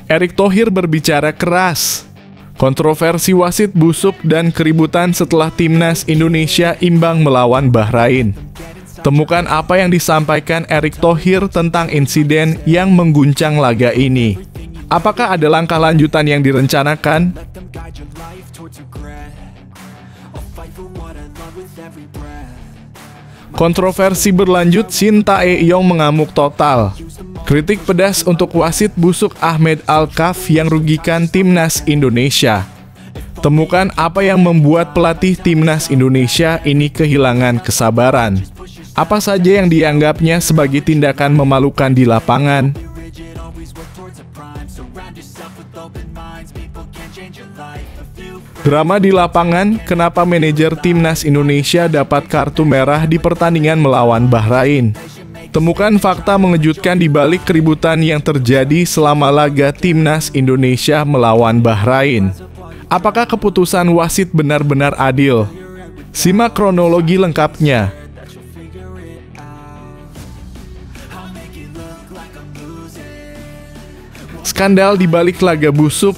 Erick Thohir berbicara keras. Kontroversi wasit busuk dan keributan setelah timnas Indonesia imbang melawan Bahrain. Temukan apa yang disampaikan Erick Thohir tentang insiden yang mengguncang laga ini. Apakah ada langkah lanjutan yang direncanakan? Kontroversi berlanjut, Shin Tae-yong mengamuk total. Kritik pedas untuk wasit busuk Ahmed Al-Kaf yang rugikan timnas Indonesia. Temukan apa yang membuat pelatih timnas Indonesia ini kehilangan kesabaran. Apa saja yang dianggapnya sebagai tindakan memalukan di lapangan? Drama di lapangan, kenapa manajer timnas Indonesia dapat kartu merah di pertandingan melawan Bahrain? Temukan fakta mengejutkan di balik keributan yang terjadi selama laga timnas Indonesia melawan Bahrain. Apakah keputusan wasit benar-benar adil? Simak kronologi lengkapnya. Skandal di balik laga busuk.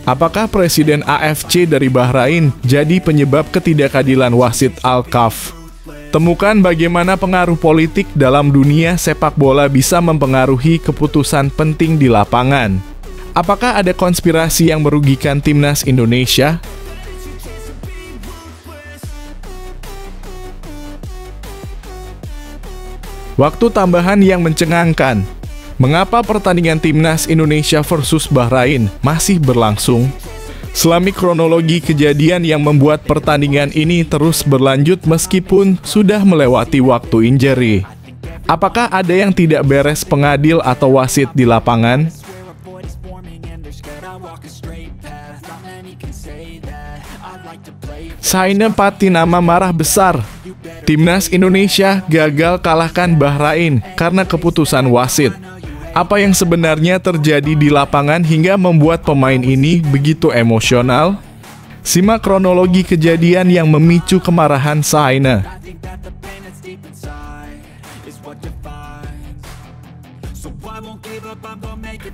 Apakah Presiden AFC dari Bahrain jadi penyebab ketidakadilan wasit Al-Kaf? Temukan bagaimana pengaruh politik dalam dunia sepak bola bisa mempengaruhi keputusan penting di lapangan. Apakah ada konspirasi yang merugikan timnas Indonesia? Waktu tambahan yang mencengangkan. Mengapa pertandingan timnas Indonesia versus Bahrain masih berlangsung? Selami kronologi kejadian yang membuat pertandingan ini terus berlanjut meskipun sudah melewati waktu injury. Apakah ada yang tidak beres pengadil atau wasit di lapangan? Shaina Patinama marah besar. Timnas Indonesia gagal kalahkan Bahrain karena keputusan wasit. Apa yang sebenarnya terjadi di lapangan hingga membuat pemain ini begitu emosional? Simak kronologi kejadian yang memicu kemarahan Shaina.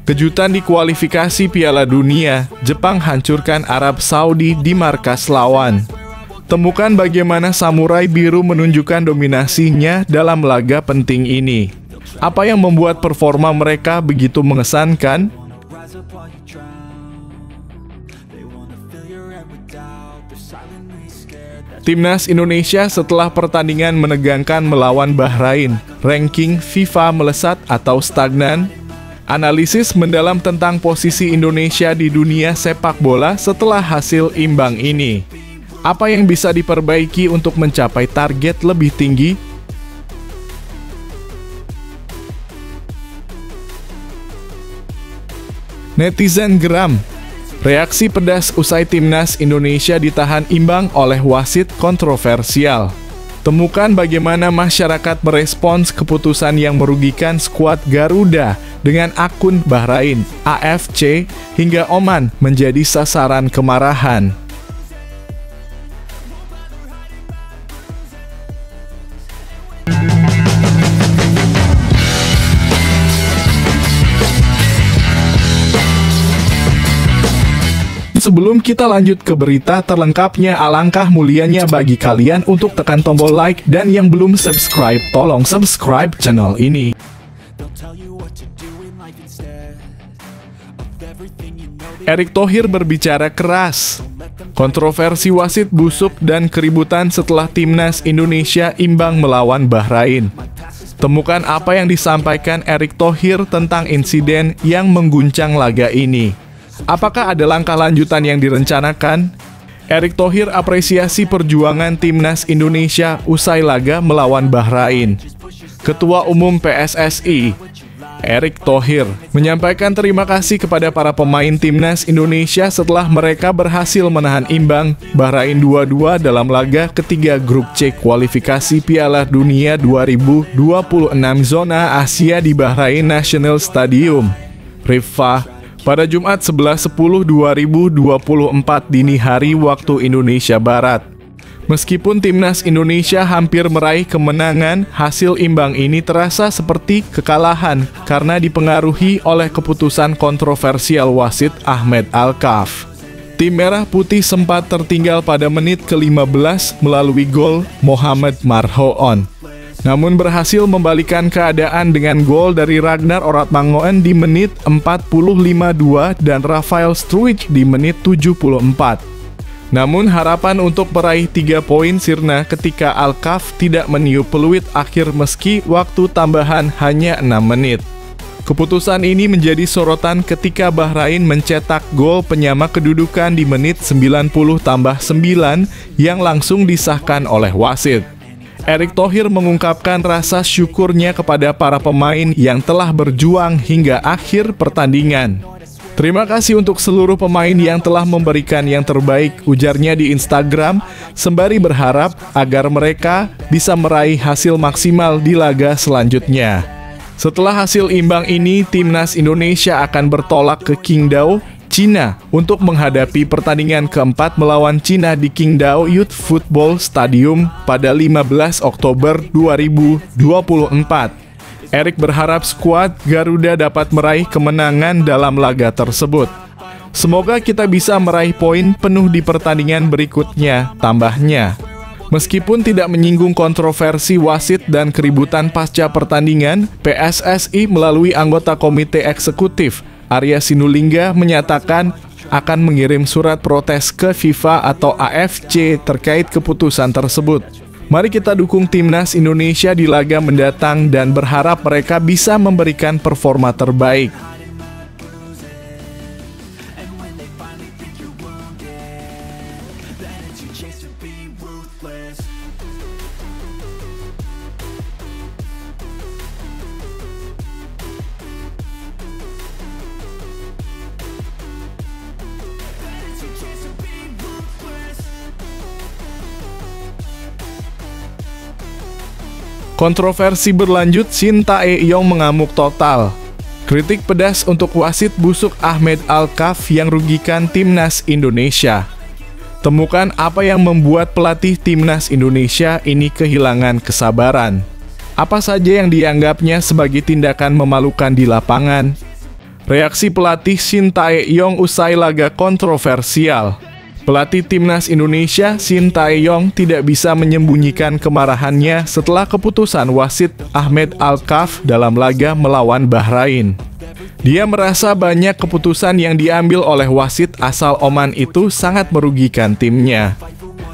Kejutan di kualifikasi Piala Dunia, Jepang hancurkan Arab Saudi di markas lawan. Temukan bagaimana Samurai Biru menunjukkan dominasinya dalam laga penting ini. Apa yang membuat performa mereka begitu mengesankan? Timnas Indonesia setelah pertandingan menegangkan melawan Bahrain, ranking FIFA melesat atau stagnan? Analisis mendalam tentang posisi Indonesia di dunia sepak bola setelah hasil imbang ini. Apa yang bisa diperbaiki untuk mencapai target lebih tinggi? Netizen geram. Reaksi pedas usai timnas Indonesia ditahan imbang oleh wasit kontroversial. Temukan bagaimana masyarakat merespons keputusan yang merugikan skuad Garuda dengan akun Bahrain, AFC, hingga Oman menjadi sasaran kemarahan. Sebelum kita lanjut ke berita terlengkapnya, alangkah mulianya bagi kalian untuk tekan tombol like dan yang belum subscribe, tolong subscribe channel ini. Erick Thohir berbicara keras. Kontroversi wasit busuk dan keributan setelah timnas Indonesia imbang melawan Bahrain. Temukan apa yang disampaikan Erick Thohir tentang insiden yang mengguncang laga ini. Apakah ada langkah lanjutan yang direncanakan? Erick Thohir apresiasi perjuangan timnas Indonesia usai laga melawan Bahrain. Ketua Umum PSSI, Erick Thohir, menyampaikan terima kasih kepada para pemain timnas Indonesia setelah mereka berhasil menahan imbang Bahrain 2-2 dalam laga ketiga grup C kualifikasi Piala Dunia 2026 zona Asia di Bahrain National Stadium, Rifah, pada Jumat 11/10/2024 dini hari waktu Indonesia Barat. Meskipun timnas Indonesia hampir meraih kemenangan, hasil imbang ini terasa seperti kekalahan karena dipengaruhi oleh keputusan kontroversial wasit Ahmed Alkaf. Tim Merah Putih sempat tertinggal pada menit ke-15 melalui gol Mohamed Marhoon. Namun berhasil membalikan keadaan dengan gol dari Ragnar Oratmangoen di menit 45-2 dan Rafael Struijk di menit 74. Namun harapan untuk meraih 3 poin sirna ketika Alkaf tidak meniup peluit akhir meski waktu tambahan hanya 6 menit. Keputusan ini menjadi sorotan ketika Bahrain mencetak gol penyama kedudukan di menit 90+9 yang langsung disahkan oleh wasit. Erick Thohir mengungkapkan rasa syukurnya kepada para pemain yang telah berjuang hingga akhir pertandingan. Terima kasih untuk seluruh pemain yang telah memberikan yang terbaik, ujarnya di Instagram, sembari berharap agar mereka bisa meraih hasil maksimal di laga selanjutnya. Setelah hasil imbang ini, timnas Indonesia akan bertolak ke Qingdao, Cina, untuk menghadapi pertandingan keempat melawan Cina di Qingdao Youth Football Stadium pada 15 Oktober 2024. Erick berharap skuad Garuda dapat meraih kemenangan dalam laga tersebut. Semoga kita bisa meraih poin penuh di pertandingan berikutnya, tambahnya. Meskipun tidak menyinggung kontroversi wasit dan keributan pasca pertandingan, PSSI melalui anggota komite eksekutif, Arya Sinulinga, menyatakan akan mengirim surat protes ke FIFA atau AFC terkait keputusan tersebut. Mari kita dukung timnas Indonesia di laga mendatang dan berharap mereka bisa memberikan performa terbaik. Kontroversi berlanjut, Shin Tae-yong mengamuk total. Kritik pedas untuk wasit busuk Ahmed Alkaf yang rugikan timnas Indonesia. Temukan apa yang membuat pelatih timnas Indonesia ini kehilangan kesabaran. Apa saja yang dianggapnya sebagai tindakan memalukan di lapangan? Reaksi pelatih Shin Tae-yong usai laga kontroversial. Pelatih timnas Indonesia, Shin Tae-yong, tidak bisa menyembunyikan kemarahannya setelah keputusan wasit Ahmed Alkaf dalam laga melawan Bahrain. Dia merasa banyak keputusan yang diambil oleh wasit asal Oman itu sangat merugikan timnya.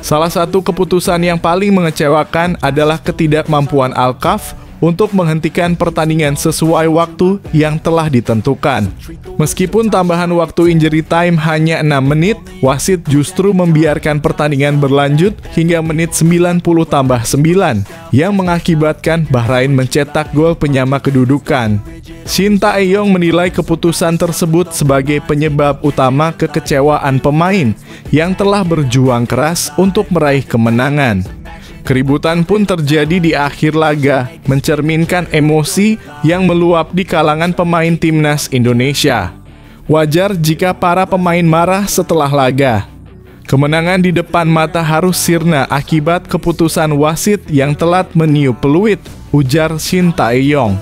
Salah satu keputusan yang paling mengecewakan adalah ketidakmampuan Alkaf untuk menghentikan pertandingan sesuai waktu yang telah ditentukan. Meskipun tambahan waktu injury time hanya 6 menit, wasit justru membiarkan pertandingan berlanjut hingga menit 90+9, yang mengakibatkan Bahrain mencetak gol penyama kedudukan. Shin Tae-yong menilai keputusan tersebut sebagai penyebab utama kekecewaan pemain yang telah berjuang keras untuk meraih kemenangan. Keributan pun terjadi di akhir laga, mencerminkan emosi yang meluap di kalangan pemain timnas Indonesia. Wajar jika para pemain marah setelah laga. Kemenangan di depan mata harus sirna akibat keputusan wasit yang telat meniup peluit, ujar Shin Tae-yong.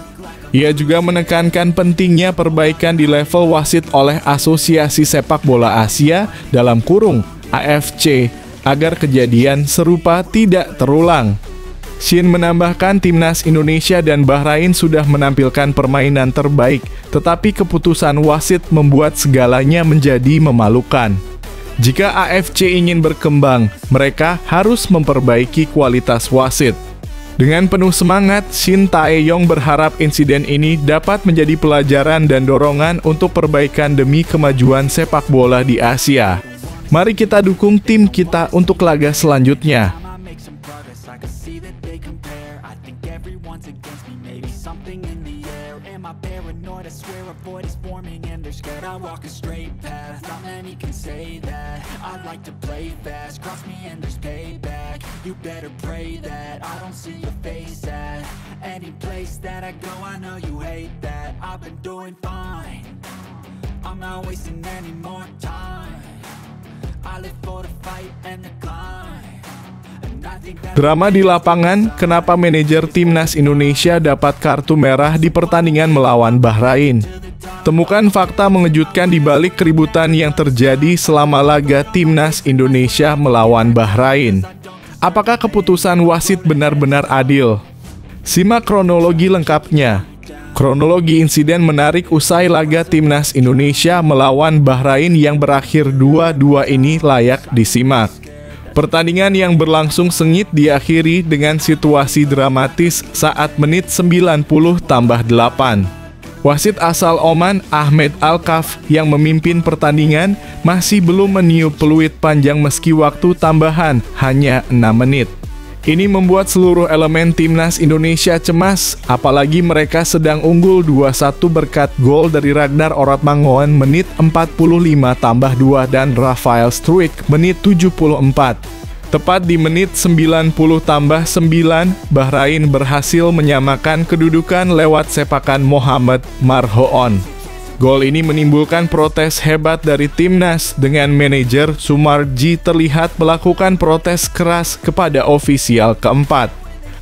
Ia juga menekankan pentingnya perbaikan di level wasit oleh Asosiasi Sepak Bola Asia (AFC) agar kejadian serupa tidak terulang. Shin menambahkan timnas Indonesia dan Bahrain sudah menampilkan permainan terbaik, tetapi keputusan wasit membuat segalanya menjadi memalukan. Jika AFC ingin berkembang, mereka harus memperbaiki kualitas wasit. Dengan penuh semangat, Shin Tae-yong berharap insiden ini dapat menjadi pelajaran dan dorongan untuk perbaikan demi kemajuan sepak bola di Asia. Mari kita dukung tim kita untuk laga selanjutnya. I live for the fight and the climb, and Drama di lapangan, kenapa manajer timnas Indonesia dapat kartu merah di pertandingan melawan Bahrain? Temukan fakta mengejutkan di balik keributan yang terjadi selama laga timnas Indonesia melawan Bahrain. Apakah keputusan wasit benar-benar adil? Simak kronologi lengkapnya. Kronologi insiden menarik usai laga timnas Indonesia melawan Bahrain yang berakhir 2-2 ini layak disimak. Pertandingan yang berlangsung sengit diakhiri dengan situasi dramatis saat menit 90 tambah 8. Wasit asal Oman, Ahmed Alkaf, yang memimpin pertandingan masih belum meniup peluit panjang meski waktu tambahan hanya 6 menit. Ini membuat seluruh elemen timnas Indonesia cemas, apalagi mereka sedang unggul 2-1 berkat gol dari Ragnar Oratmangoen menit 45 tambah 2 dan Rafael Struijk menit 74. Tepat di menit 90 tambah 9, Bahrain berhasil menyamakan kedudukan lewat sepakan Mohamed Marhoon. Gol ini menimbulkan protes hebat dari timnas dengan manajer Sumarji terlihat melakukan protes keras kepada ofisial keempat.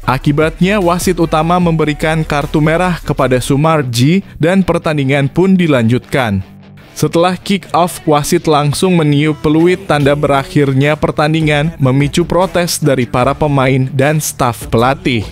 Akibatnya wasit utama memberikan kartu merah kepada Sumarji dan pertandingan pun dilanjutkan. Setelah kick-off, wasit langsung meniup peluit tanda berakhirnya pertandingan, memicu protes dari para pemain dan staf pelatih.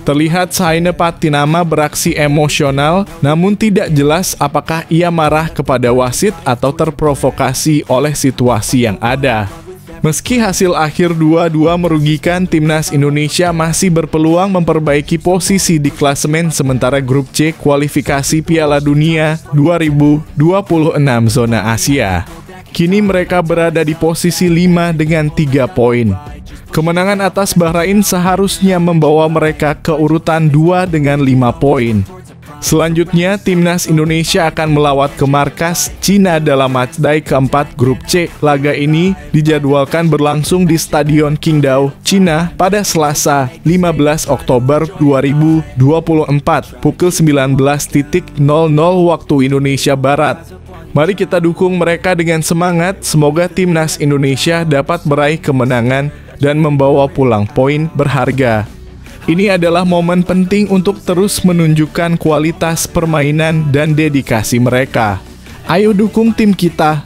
Terlihat Saine Patinama beraksi emosional, namun tidak jelas apakah ia marah kepada wasit atau terprovokasi oleh situasi yang ada. Meski hasil akhir 2-2 merugikan, timnas Indonesia masih berpeluang memperbaiki posisi di klasemen sementara grup C kualifikasi Piala Dunia 2026 zona Asia. Kini mereka berada di posisi 5 dengan 3 poin. Kemenangan atas Bahrain seharusnya membawa mereka ke urutan 2 dengan 5 poin. Selanjutnya, timnas Indonesia akan melawat ke markas Cina dalam matchday keempat grup C. Laga ini dijadwalkan berlangsung di Stadion Qingdao, Cina pada Selasa, 15 Oktober 2024, pukul 19.00 waktu Indonesia Barat. Mari kita dukung mereka dengan semangat, semoga timnas Indonesia dapat meraih kemenangan dan membawa pulang poin berharga. Ini adalah momen penting untuk terus menunjukkan kualitas permainan dan dedikasi mereka. Ayo dukung tim kita.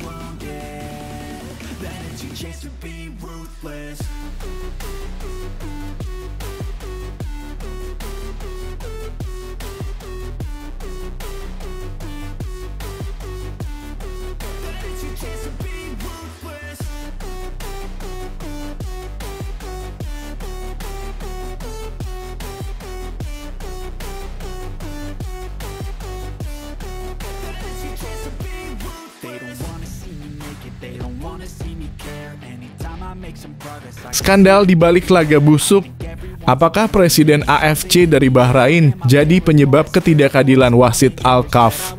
Skandal di balik laga busuk. Apakah Presiden AFC dari Bahrain jadi penyebab ketidakadilan wasit Alkaf?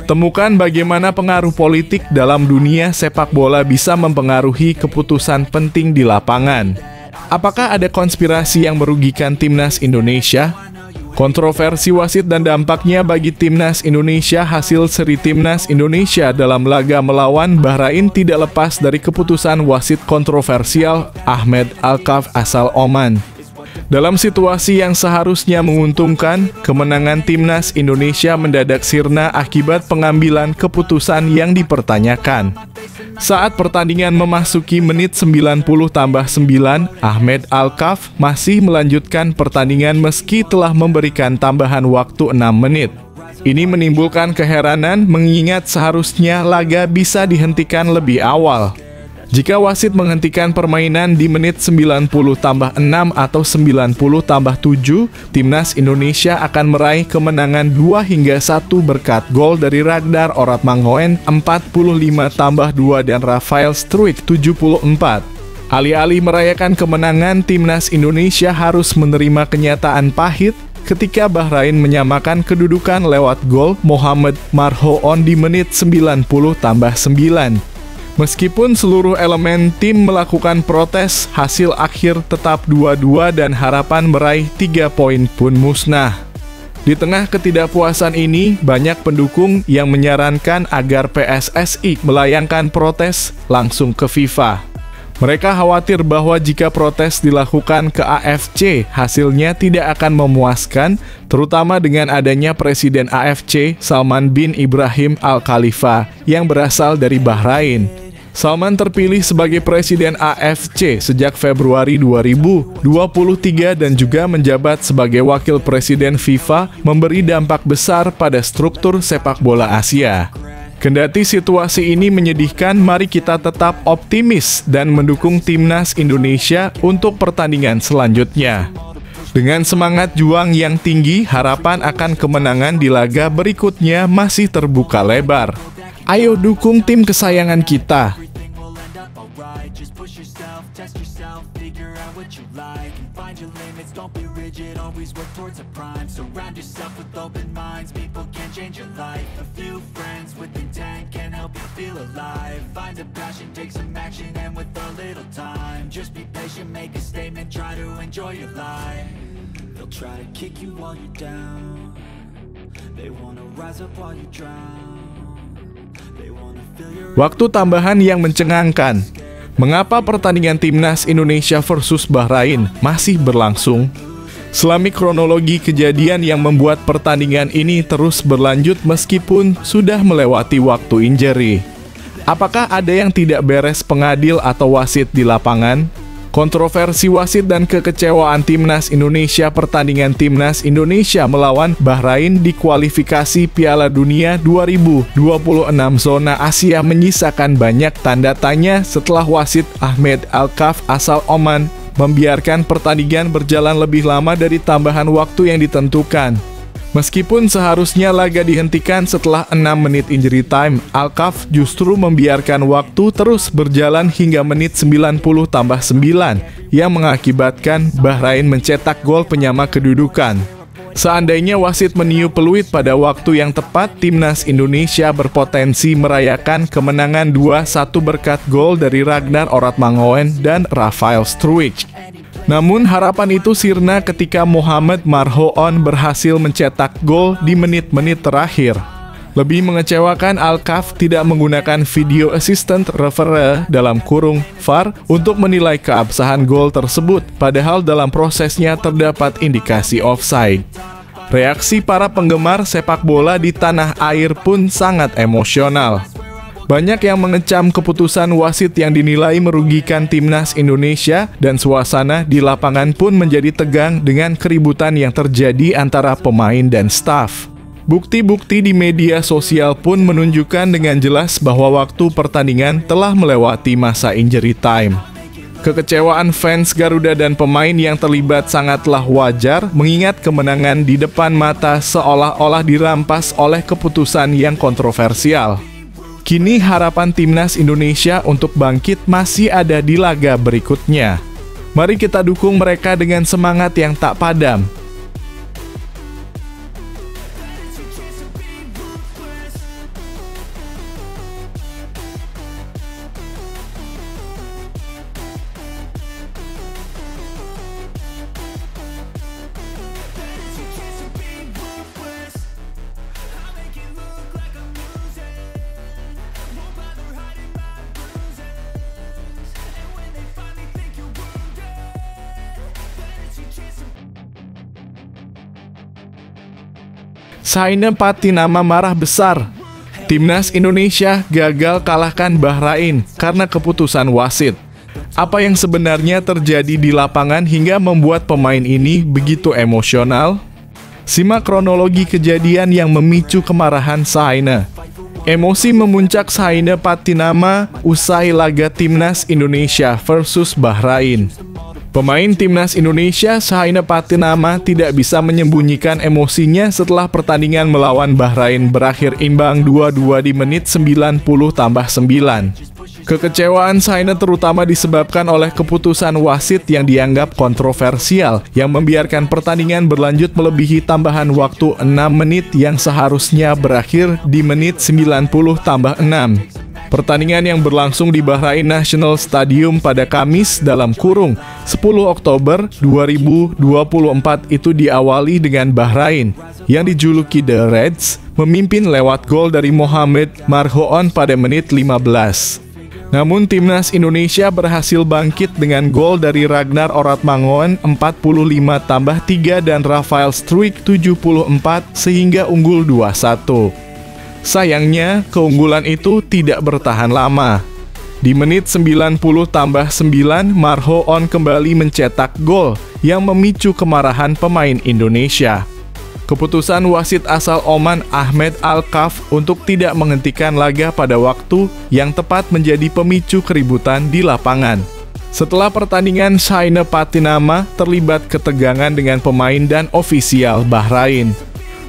Temukan bagaimana pengaruh politik dalam dunia sepak bola bisa mempengaruhi keputusan penting di lapangan. Apakah ada konspirasi yang merugikan timnas Indonesia? Kontroversi wasit dan dampaknya bagi timnas Indonesia. Hasil seri timnas Indonesia dalam laga melawan Bahrain tidak lepas dari keputusan wasit kontroversial Ahmed Alkaf asal Oman. Dalam situasi yang seharusnya menguntungkan, kemenangan timnas Indonesia mendadak sirna akibat pengambilan keputusan yang dipertanyakan. Saat pertandingan memasuki menit 90 tambah 9, Ahmed Alkaf masih melanjutkan pertandingan meski telah memberikan tambahan waktu 6 menit. Ini menimbulkan keheranan mengingat seharusnya laga bisa dihentikan lebih awal. Jika wasit menghentikan permainan di menit 90 tambah 6 atau 90 tambah 7, timnas Indonesia akan meraih kemenangan 2-1 berkat gol dari Ragnar Oratmangoen 45 tambah 2 dan Rafael Struijk 74. Alih-alih merayakan kemenangan, timnas Indonesia harus menerima kenyataan pahit ketika Bahrain menyamakan kedudukan lewat gol Mohamed Marhoon di menit 90 tambah 9. Meskipun seluruh elemen tim melakukan protes, hasil akhir tetap 2-2 dan harapan meraih 3 poin pun musnah. Di tengah ketidakpuasan ini, banyak pendukung yang menyarankan agar PSSI melayangkan protes langsung ke FIFA. Mereka khawatir bahwa jika protes dilakukan ke AFC, hasilnya tidak akan memuaskan, terutama dengan adanya Presiden AFC Salman bin Ibrahim Al Khalifa yang berasal dari Bahrain. Salman terpilih sebagai Presiden AFC sejak Februari 2023 dan juga menjabat sebagai Wakil Presiden FIFA, memberi dampak besar pada struktur sepak bola Asia. Kendati situasi ini menyedihkan, mari kita tetap optimis dan mendukung timnas Indonesia untuk pertandingan selanjutnya. Dengan semangat juang yang tinggi, harapan akan kemenangan di laga berikutnya masih terbuka lebar. Ayo dukung tim kesayangan kita. Waktu tambahan yang mencengangkan. Mengapa pertandingan timnas Indonesia versus Bahrain masih berlangsung? Selami kronologi kejadian yang membuat pertandingan ini terus berlanjut meskipun sudah melewati waktu injury. Apakah ada yang tidak beres pengadil atau wasit di lapangan? Kontroversi wasit dan kekecewaan timnas Indonesia. Pertandingan timnas Indonesia melawan Bahrain di kualifikasi Piala Dunia 2026 zona Asia menyisakan banyak tanda tanya setelah wasit Ahmed Al-Kaf asal Oman membiarkan pertandingan berjalan lebih lama dari tambahan waktu yang ditentukan. Meskipun seharusnya laga dihentikan setelah 6 menit injury time, Al-Kaf justru membiarkan waktu terus berjalan hingga menit 90 tambah 9, yang mengakibatkan Bahrain mencetak gol penyama kedudukan. Seandainya wasit meniup peluit pada waktu yang tepat, timnas Indonesia berpotensi merayakan kemenangan 2-1 berkat gol dari Ragnar Oratmangoen dan Rafael Struijk. Namun harapan itu sirna ketika Mohamed Marhoon berhasil mencetak gol di menit-menit terakhir. Lebih mengecewakan, Al-Kaf tidak menggunakan video assistant referee dalam kurung VAR untuk menilai keabsahan gol tersebut, padahal dalam prosesnya terdapat indikasi offside. Reaksi para penggemar sepak bola di tanah air pun sangat emosional. Banyak yang mengecam keputusan wasit yang dinilai merugikan timnas Indonesia dan suasana di lapangan pun menjadi tegang dengan keributan yang terjadi antara pemain dan staf. Bukti-bukti di media sosial pun menunjukkan dengan jelas bahwa waktu pertandingan telah melewati masa injury time. Kekecewaan fans Garuda dan pemain yang terlibat sangatlah wajar mengingat kemenangan di depan mata seolah-olah dirampas oleh keputusan yang kontroversial. Kini harapan timnas Indonesia untuk bangkit masih ada di laga berikutnya. Mari kita dukung mereka dengan semangat yang tak padam. Saina Patinama marah besar. Timnas Indonesia gagal kalahkan Bahrain karena keputusan wasit. Apa yang sebenarnya terjadi di lapangan hingga membuat pemain ini begitu emosional? Simak kronologi kejadian yang memicu kemarahan Saina. Emosi memuncak Saina Patinama usai laga timnas Indonesia versus Bahrain. Pemain timnas Indonesia Saina Patinama tidak bisa menyembunyikan emosinya setelah pertandingan melawan Bahrain berakhir imbang 2-2 di menit 90 tambah 9. Kekecewaan Saina terutama disebabkan oleh keputusan wasit yang dianggap kontroversial yang membiarkan pertandingan berlanjut melebihi tambahan waktu 6 menit yang seharusnya berakhir di menit 90 tambah 6. Pertandingan yang berlangsung di Bahrain National Stadium pada Kamis dalam kurung 10 Oktober 2024 itu diawali dengan Bahrain yang dijuluki The Reds memimpin lewat gol dari Mohamed Marhoon pada menit 15. Namun timnas Indonesia berhasil bangkit dengan gol dari Ragnar Oratmangoen 45+3 dan Rafael Struijk 74 sehingga unggul 2-1. Sayangnya, keunggulan itu tidak bertahan lama. Di menit 90+9, Marho On kembali mencetak gol yang memicu kemarahan pemain Indonesia. Keputusan wasit asal Oman Ahmed Al-Kaf untuk tidak menghentikan laga pada waktu yang tepat menjadi pemicu keributan di lapangan. Setelah pertandingan, Shaine Patinama terlibat ketegangan dengan pemain dan ofisial Bahrain.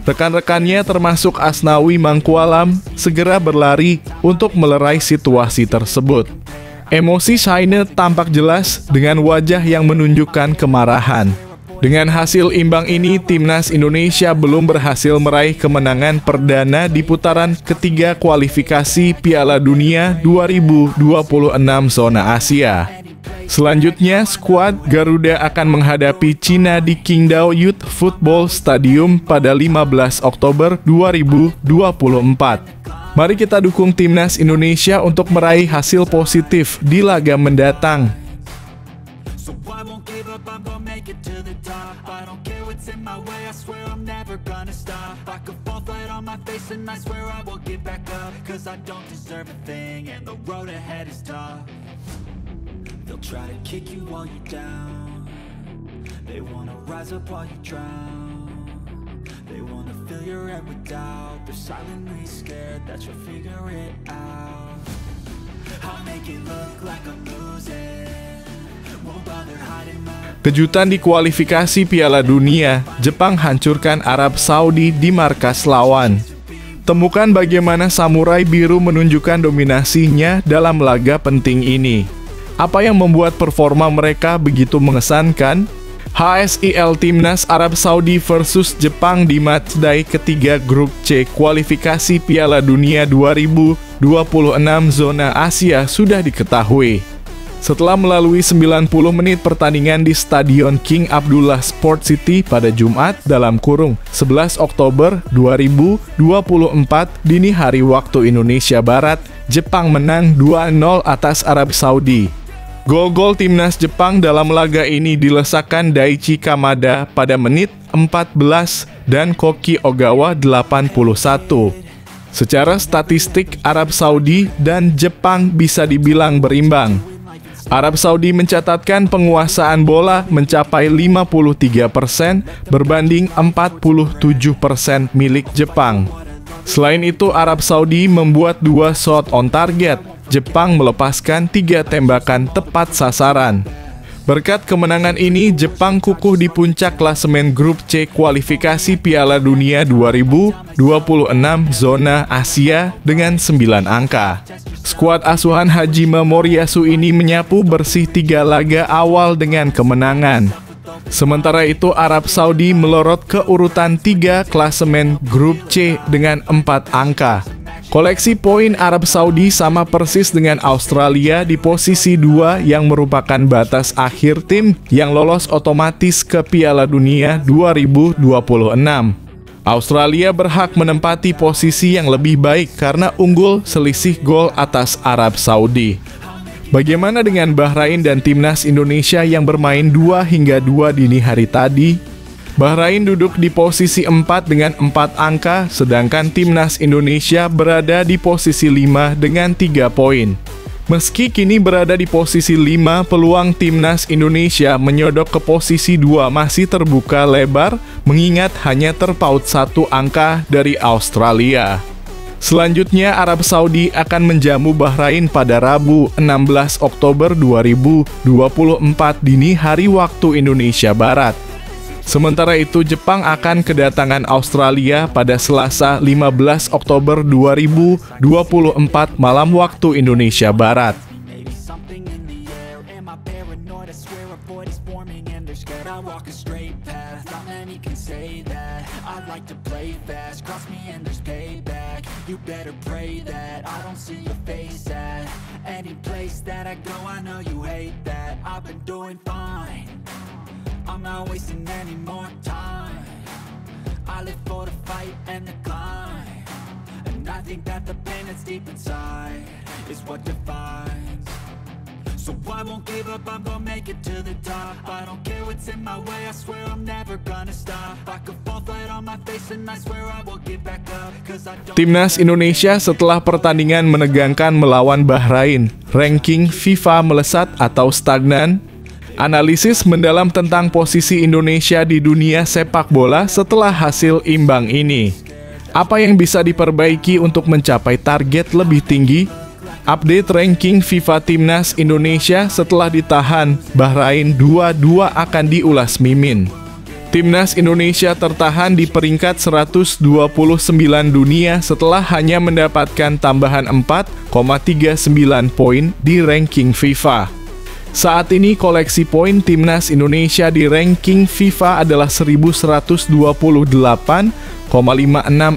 Rekan-rekannya termasuk Asnawi Mangkualam segera berlari untuk melerai situasi tersebut. Emosi Shaine tampak jelas dengan wajah yang menunjukkan kemarahan. Dengan hasil imbang ini, timnas Indonesia belum berhasil meraih kemenangan perdana di putaran ketiga kualifikasi Piala Dunia 2026 zona Asia. Selanjutnya, skuad Garuda akan menghadapi Cina di Qingdao Youth Football Stadium pada 15 Oktober 2024. Mari kita dukung timnas Indonesia untuk meraih hasil positif di laga mendatang. They'll try to kick you while you're down. They wanna rise up while you drown. They wanna fill your head with doubt. They're silently scared that you'll figure it out. I'll make it look like I'm losing. Won't bother hiding my... Kejutan di kualifikasi Piala Dunia, Jepang hancurkan Arab Saudi di markas lawan. Temukan bagaimana Samurai Biru menunjukkan dominasinya dalam laga penting ini. Apa yang membuat performa mereka begitu mengesankan? HSIL Timnas Arab Saudi versus Jepang di matchday ketiga grup C kualifikasi Piala Dunia 2026 zona Asia sudah diketahui. Setelah melalui 90 menit pertandingan di Stadion King Abdullah Sport City pada Jumat (11 Oktober 2024) dini hari waktu Indonesia Barat, Jepang menang 2-0 atas Arab Saudi. Gol-gol timnas Jepang dalam laga ini dilesakan Daichi Kamada pada menit 14 dan Koki Ogawa 81. Secara statistik, Arab Saudi dan Jepang bisa dibilang berimbang. Arab Saudi mencatatkan penguasaan bola mencapai 53% berbanding 47% milik Jepang. Selain itu, Arab Saudi membuat 2 shot on target. Jepang melepaskan 3 tembakan tepat sasaran. Berkat kemenangan ini, Jepang kukuh di puncak klasemen grup C kualifikasi Piala Dunia 2026 zona Asia dengan 9 angka. Skuad asuhan Hajime Moriyasu ini menyapu bersih 3 laga awal dengan kemenangan. Sementara itu, Arab Saudi melorot ke urutan 3 klasemen grup C dengan 4 angka. Koleksi poin Arab Saudi sama persis dengan Australia di posisi 2 yang merupakan batas akhir tim yang lolos otomatis ke Piala Dunia 2026. Australia berhak menempati posisi yang lebih baik karena unggul selisih gol atas Arab Saudi. Bagaimana dengan Bahrain dan timnas Indonesia yang bermain 2 hingga 2 dini hari tadi? Bahrain duduk di posisi 4 dengan 4 angka, sedangkan timnas Indonesia berada di posisi 5 dengan 3 poin. Meski kini berada di posisi 5, peluang timnas Indonesia menyodok ke posisi 2 masih terbuka lebar, mengingat hanya terpaut 1 angka dari Australia. Selanjutnya, Arab Saudi akan menjamu Bahrain pada Rabu 16 Oktober 2024 dini hari waktu Indonesia Barat. Sementara itu, Jepang akan kedatangan Australia pada Selasa 15 Oktober 2024 malam waktu Indonesia Barat. I'm not wasting any more time. I live for the fight and the climb. And I think that the pain that's deep inside is what defines So I won't give up, I'm gonna make it to the top. I don't care what's in my way, I swear I'm never gonna stop. I could fall flat on my face and I swear I will get back up. Cause I don't. Timnas Indonesia setelah pertandingan menegangkan melawan Bahrain, ranking FIFA melesat atau stagnan? Analisis mendalam tentang posisi Indonesia di dunia sepak bola setelah hasil imbang ini. Apa yang bisa diperbaiki untuk mencapai target lebih tinggi? Update ranking FIFA Timnas Indonesia setelah ditahan Bahrain 2-2 akan diulas Mimin. Timnas Indonesia tertahan di peringkat 129 dunia setelah hanya mendapatkan tambahan 4,39 poin di ranking FIFA. Saat ini koleksi poin Timnas Indonesia di ranking FIFA adalah 1128,56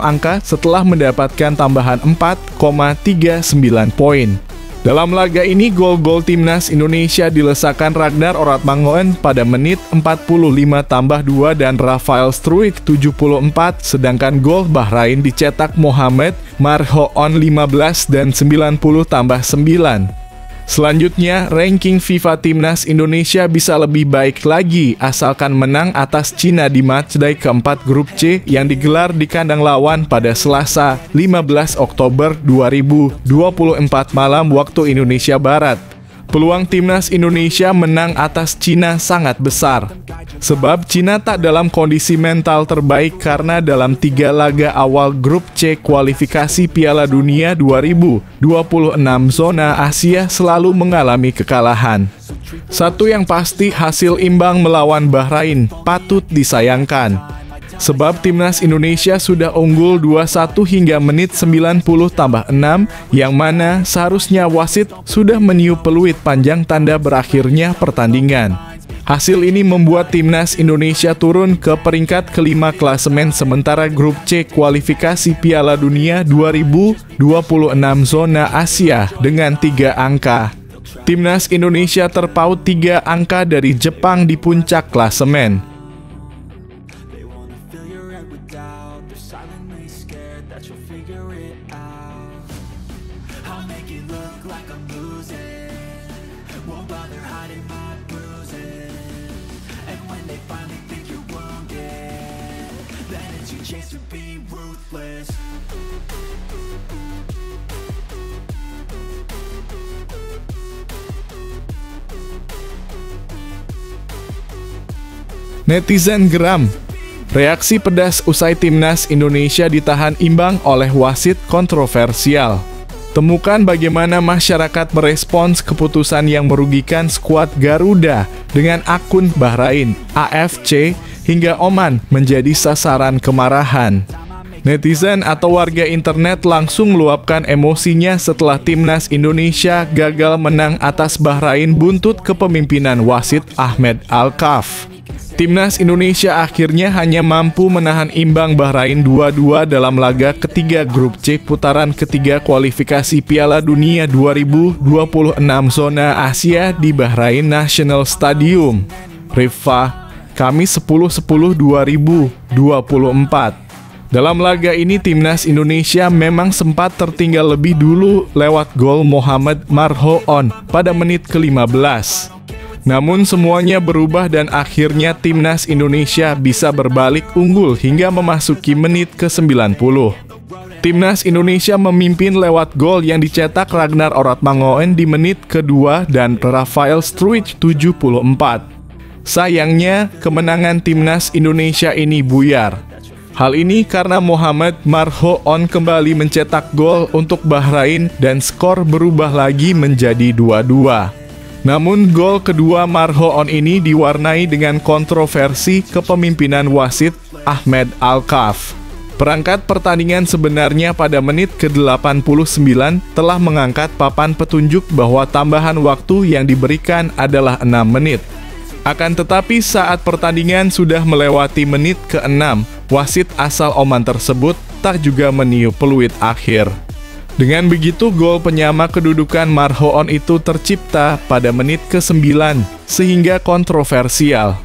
angka setelah mendapatkan tambahan 4,39 poin. Dalam laga ini, gol-gol Timnas Indonesia dilesakan Ragnar Oratmangoen pada menit 45+2 dan Rafael Struijk 74, sedangkan gol Bahrain dicetak Mohamed Marhoon 15 dan 90+9. Selanjutnya, ranking FIFA Timnas Indonesia bisa lebih baik lagi asalkan menang atas Cina di matchday keempat grup C yang digelar di kandang lawan pada Selasa 15 Oktober 2024 malam waktu Indonesia Barat. Peluang Timnas Indonesia menang atas Cina sangat besar. Sebab Cina tak dalam kondisi mental terbaik karena dalam 3 laga awal grup C kualifikasi Piala Dunia 2026 zona Asia selalu mengalami kekalahan. Satu yang pasti, hasil imbang melawan Bahrain patut disayangkan. Sebab Timnas Indonesia sudah unggul 2-1 hingga menit 90+6 yang mana seharusnya wasit sudah meniup peluit panjang tanda berakhirnya pertandingan. Hasil ini membuat Timnas Indonesia turun ke peringkat kelima klasemen sementara grup C kualifikasi Piala Dunia 2026 zona Asia dengan 3 angka. Timnas Indonesia terpaut 3 angka dari Jepang di puncak klasemen. Netizen geram. Reaksi pedas usai Timnas Indonesia ditahan imbang oleh wasit kontroversial. Temukan bagaimana masyarakat merespons keputusan yang merugikan skuad Garuda dengan akun Bahrain, AFC, hingga Oman menjadi sasaran kemarahan. Netizen atau warga internet langsung meluapkan emosinya setelah Timnas Indonesia gagal menang atas Bahrain buntut kepemimpinan wasit Ahmed Alkaf. Timnas Indonesia akhirnya hanya mampu menahan imbang Bahrain 2-2 dalam laga ketiga grup C putaran ketiga kualifikasi Piala Dunia 2026 zona Asia di Bahrain National Stadium, Rifah, Kamis 10/10/2024. Dalam laga ini Timnas Indonesia memang sempat tertinggal lebih dulu lewat gol Mohamed Marhoon pada menit ke-15. Namun semuanya berubah dan akhirnya Timnas Indonesia bisa berbalik unggul hingga memasuki menit ke-90. Timnas Indonesia memimpin lewat gol yang dicetak Ragnar Oratmangoen di menit kedua dan Rafael Struijk 74. Sayangnya, kemenangan Timnas Indonesia ini buyar. Hal ini karena Mohamed Marhoon kembali mencetak gol untuk Bahrain dan skor berubah lagi menjadi 2-2. Namun gol kedua Marhoon ini diwarnai dengan kontroversi kepemimpinan wasit Ahmed Alkaf. Perangkat pertandingan sebenarnya pada menit ke-89 telah mengangkat papan petunjuk bahwa tambahan waktu yang diberikan adalah 6 menit. Akan tetapi saat pertandingan sudah melewati menit ke-6, wasit asal Oman tersebut tak juga meniup peluit akhir. Dengan begitu, gol penyama kedudukan Marhoon itu tercipta pada menit ke-9, sehingga kontroversial.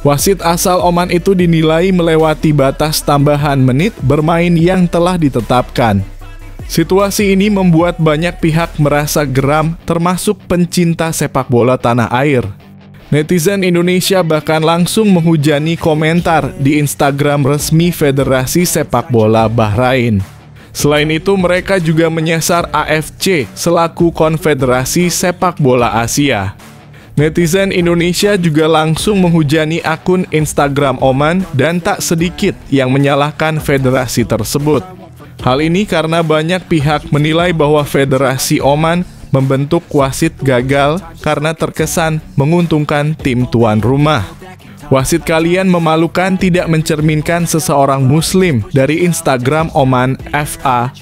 Wasit asal Oman itu dinilai melewati batas tambahan menit bermain yang telah ditetapkan. Situasi ini membuat banyak pihak merasa geram, termasuk pencinta sepak bola tanah air. Netizen Indonesia bahkan langsung menghujani komentar di Instagram resmi Federasi Sepak Bola Bahrain. Selain itu, mereka juga menyasar AFC selaku Konfederasi Sepak Bola Asia. Netizen Indonesia juga langsung menghujani akun Instagram Oman dan tak sedikit yang menyalahkan federasi tersebut. Hal ini karena banyak pihak menilai bahwa Federasi Oman membentuk wasit gagal karena terkesan menguntungkan tim tuan rumah. Wasit kalian memalukan, tidak mencerminkan seseorang muslim, dari Instagram Oman FA